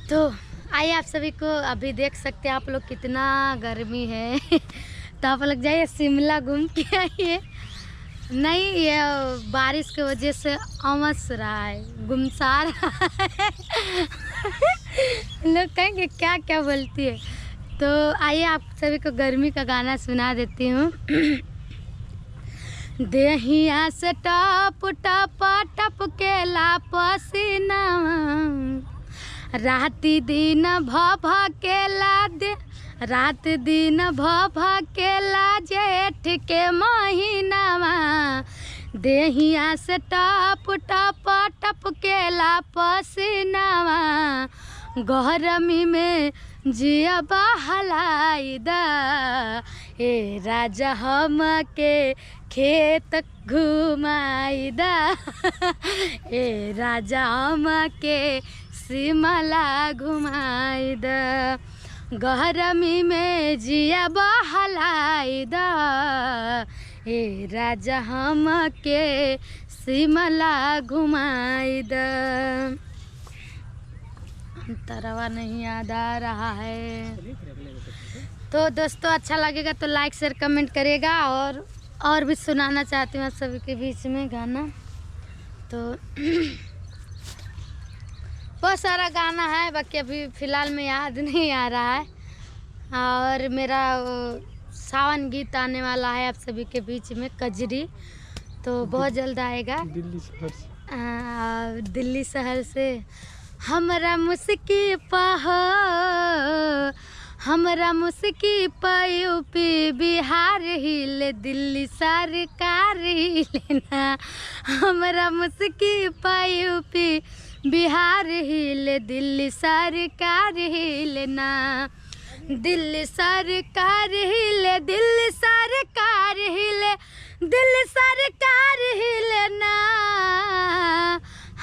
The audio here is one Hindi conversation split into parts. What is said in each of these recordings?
तो आइए, आप सभी को अभी देख सकते हैं आप लोग कितना गर्मी है तो आप लोग जाइए शिमला घूम के आइए। नहीं, ये बारिश की वजह से अमस रहा है, गुमसा रहा है लोग कहेंगे क्या क्या बोलती है। तो आइए आप सभी को गर्मी का गाना सुना देती हूँ। देहिया से टप टप टप के ला पसीना, राति दिन भ के ला दे, रात दिन भ के ला जेठ के महीनावा। देहिया से टप टप टप के ला पसीनावा, गरमी में जिया बहलाई दा। ए राजा हम के खेत घुमाई दा ए राजा हम के शिमला घुमाई दा। गरमी में जिया बहलाई दा, ए राजा हम के शिमला घुमाई दा। तरवा नहीं याद आ रहा है। तो दोस्तों अच्छा लगेगा तो लाइक शेयर कमेंट करिएगा, और भी सुनाना चाहती हूँ आप सभी के बीच में गाना। तो बहुत सारा गाना है, बाकी अभी फ़िलहाल में याद नहीं आ रहा है। और मेरा सावन गीत आने वाला है आप सभी के बीच में, कजरी, तो बहुत जल्द आएगा। दिल्ली शहर से हमरा मुस्की पह, हमरा मुस्की पा यूपी बिहार हिले, दिल्ली सरकार हिलेना। हमरा मुस्की पा यूपी बिहार हिले, दिल्ली सरकार हिलेना। दिल्ली सरकार हिले, दिल्ली सरकार हिले, दिल्ली सरकार हिलेना।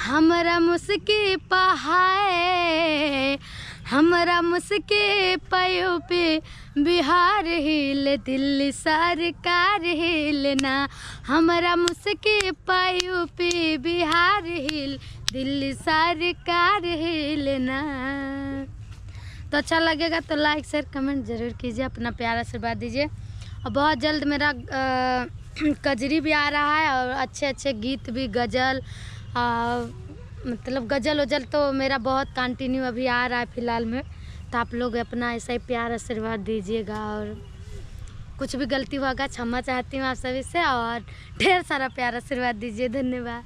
हमरा मुस्की पहाए, हमरा मुस्की पयो पे बिहार हिले, दिल्ली सरकार हिलना। हमरा मुस्की पयो पे बिहार हिल, दिल्ली सरकार हिलना। तो अच्छा लगेगा तो लाइक शेयर कमेंट ज़रूर कीजिए, अपना प्यार आशीर्वाद दीजिए। और बहुत जल्द मेरा कजरी भी आ रहा है, और अच्छे अच्छे गीत भी, गज़ल, मतलब गज़ल वजल तो मेरा बहुत कंटिन्यू अभी आ रहा है फ़िलहाल में। तो आप लोग अपना ऐसा ही प्यार आशीर्वाद दीजिएगा, और कुछ भी गलती होगा क्षमा चाहती हूँ आप सभी से, और ढेर सारा प्यार आशीर्वाद दीजिए। धन्यवाद।